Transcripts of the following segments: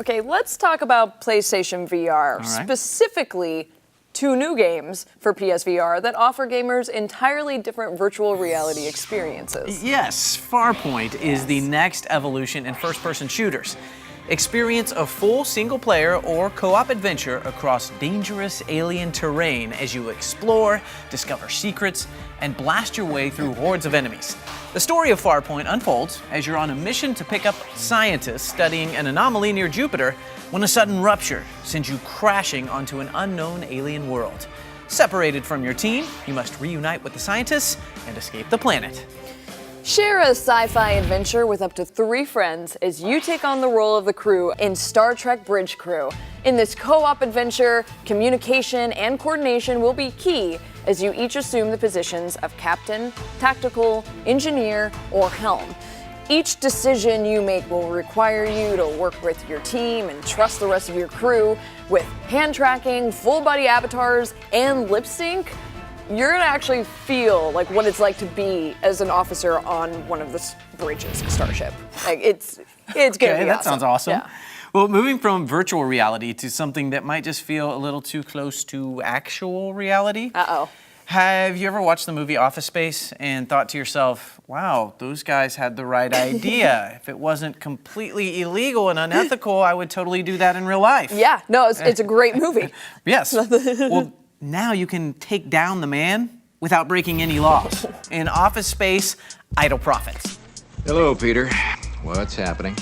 Okay, let's talk about PlayStation VR, specifically 2 new games for PSVR that offer gamers entirely different virtual reality experiences. Yes, Farpoint is the next evolution in first-person shooters. Experience a full single-player or co-op adventure across dangerous alien terrain as you explore, discover secrets, and blast your way through hordes of enemies. The story of Farpoint unfolds as you're on a mission to pick up scientists studying an anomaly near Jupiter when a sudden rupture sends you crashing onto an unknown alien world. Separated from your team, you must reunite with the scientists and escape the planet. Share a sci-fi adventure with up to 3 friends as you take on the role of the crew in Star Trek Bridge Crew. In this co-op adventure, communication and coordination will be key as you each assume the positions of captain, tactical, engineer, or helm. Each decision you make will require you to work with your team and trust the rest of your crew. With hand tracking, full body avatars, and lip sync, you're gonna actually feel like what it's like to be as an officer on one of the bridges of Starship. Like it's gonna be awesome. That sounds awesome. Yeah. Well, moving from virtual reality to something that might just feel a little too close to actual reality. Uh-oh. Have you ever watched the movie Office Space and thought to yourself, wow, those guys had the right idea. If it wasn't completely illegal and unethical, I would totally do that in real life. Yeah, no, it's a great movie. Yes. Well, now you can take down the man without breaking any laws. In Office Space, Idle Profits. Hello, Peter. What's happening?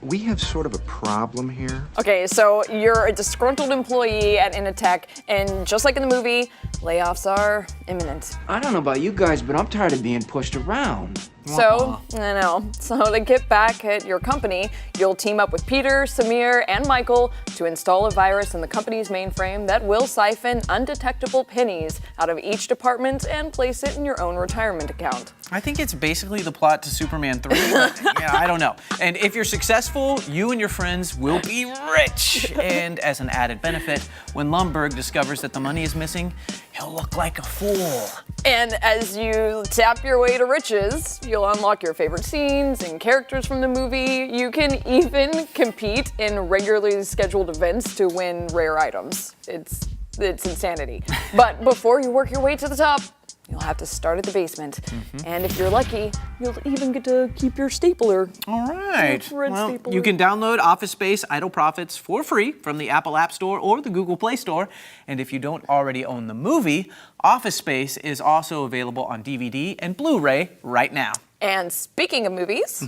We have sort of a problem here. Okay, so you're a disgruntled employee at Initech, and just like in the movie, layoffs are imminent. I don't know about you guys, but I'm tired of being pushed around. So, I know. So to get back at your company, you'll team up with Peter, Samir, and Michael to install a virus in the company's mainframe that will siphon undetectable pennies out of each department and place it in your own retirement account. I think it's basically the plot to Superman 3, but yeah, I don't know. And if you're successful, you and your friends will be rich. And as an added benefit, when Lumbergh discovers that the money is missing, he'll look like a fool. And as you tap your way to riches, you'll unlock your favorite scenes and characters from the movie. You can even compete in regularly scheduled events to win rare items. It's insanity. But before you work your way to the top, you'll have to start at the basement. And if you're lucky, you'll even get to keep your stapler. All right. Well, Stapler. you can download Office Space Idle Profits for free from the Apple App Store or the Google Play Store. And if you don't already own the movie, Office Space is also available on DVD and Blu-ray right now. And speaking of movies,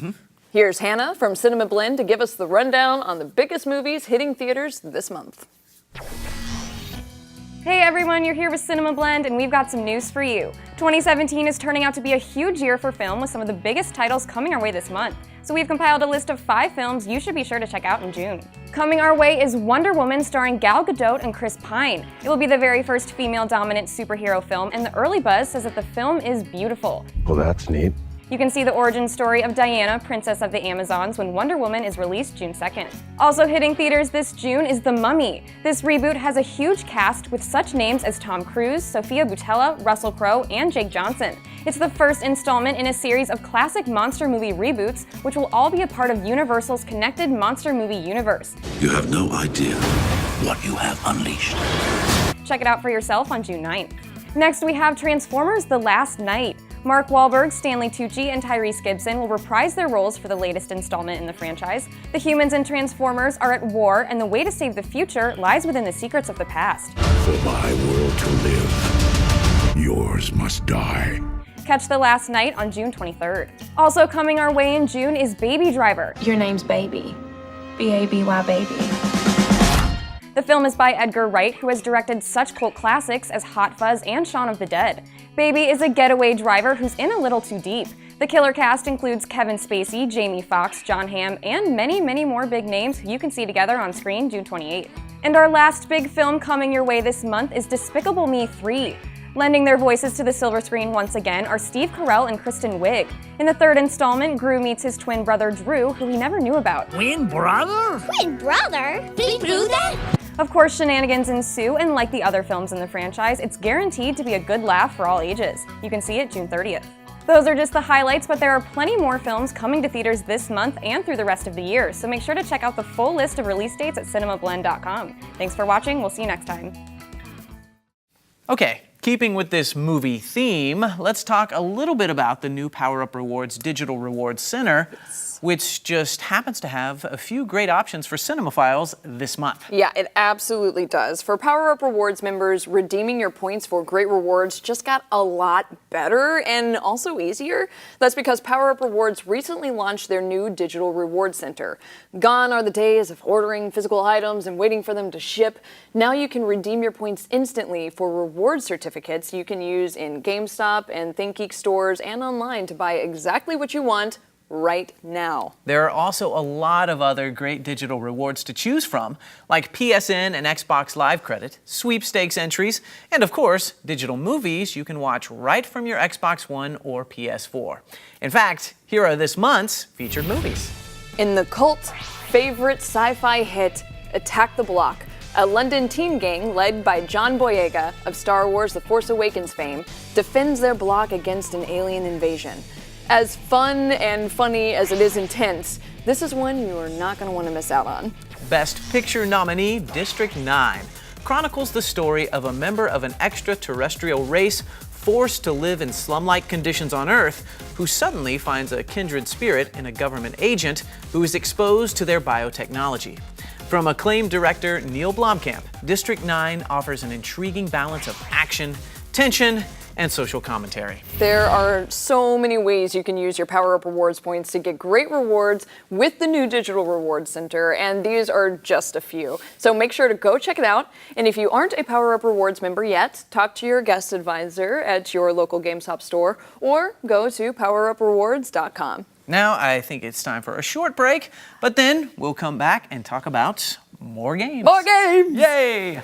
here's Hannah from Cinemablend to give us the rundown on the biggest movies hitting theaters this month. Hey everyone, you're here with Cinemablend, and we've got some news for you. 2017 is turning out to be a huge year for film with some of the biggest titles coming our way this month. So we've compiled a list of 5 films you should be sure to check out in June. Coming our way is Wonder Woman starring Gal Gadot and Chris Pine. It will be the very first female-dominant superhero film, and the early buzz says that the film is beautiful. Well, that's neat. You can see the origin story of Diana, Princess of the Amazons, when Wonder Woman is released June 2nd. Also hitting theaters this June is The Mummy. This reboot has a huge cast with such names as Tom Cruise, Sophia Boutella, Russell Crowe, and Jake Johnson. It's the first installment in a series of classic monster movie reboots, which will all be a part of Universal's connected monster movie universe. You have no idea what you have unleashed. Check it out for yourself on June 9th. Next, we have Transformers: The Last Knight. Mark Wahlberg, Stanley Tucci, and Tyrese Gibson will reprise their roles for the latest installment in the franchise. The humans and Transformers are at war, and the way to save the future lies within the secrets of the past. For my world to live, yours must die. Catch The Last Knight on June 23rd. Also coming our way in June is Baby Driver. Your name's Baby. B-A-B-Y Baby. The film is by Edgar Wright, who has directed such cult classics as Hot Fuzz and Shaun of the Dead. Baby is a getaway driver who's in a little too deep. The killer cast includes Kevin Spacey, Jamie Foxx, John Hamm, and many, many more big names who you can see together on screen June 28th. And our last big film coming your way this month is Despicable Me 3. Lending their voices to the silver screen once again are Steve Carell and Kristen Wiig. In the third installment, Gru meets his twin brother Drew, who he never knew about. Twin brother? Twin brother? Big brother? Of course, shenanigans ensue, and like the other films in the franchise, it's guaranteed to be a good laugh for all ages. You can see it June 30th. Those are just the highlights, but there are plenty more films coming to theaters this month and through the rest of the year, so make sure to check out the full list of release dates at cinemablend.com. Thanks for watching, we'll see you next time. Okay, keeping with this movie theme, let's talk a little bit about the new Powerup Rewards Digital Rewards Center, which just happens to have a few great options for cinemaphiles this month. Yeah, it absolutely does. For Powerup Rewards members, redeeming your points for great rewards just got a lot better and also easier. That's because Powerup Rewards recently launched their new Digital Rewards Center. Gone are the days of ordering physical items and waiting for them to ship. Now you can redeem your points instantly for reward certificates you can use in GameStop and ThinkGeek stores and online to buy exactly what you want right now. There are also a lot of other great digital rewards to choose from, like PSN and Xbox Live credit, sweepstakes entries, and of course, digital movies you can watch right from your Xbox One or PS4. In fact, here are this month's featured movies. In the cult favorite sci-fi hit, Attack the Block, a London teen gang led by John Boyega of Star Wars The Force Awakens fame defends their block against an alien invasion. As fun and funny as it is intense, this is one you are not going to want to miss out on. Best Picture nominee, District 9, chronicles the story of a member of an extraterrestrial race forced to live in slum-like conditions on Earth, who suddenly finds a kindred spirit in a government agent who is exposed to their biotechnology. From acclaimed director Neil Blomkamp, District 9 offers an intriguing balance of action, tension, and social commentary. There are so many ways you can use your Powerup Rewards points to get great rewards with the new Digital Rewards Center, and these are just a few. So make sure to go check it out. And if you aren't a Powerup Rewards member yet, talk to your guest advisor at your local GameStop store or go to poweruprewards.com. Now I think it's time for a short break, but then we'll come back and talk about more games. More games! Yay!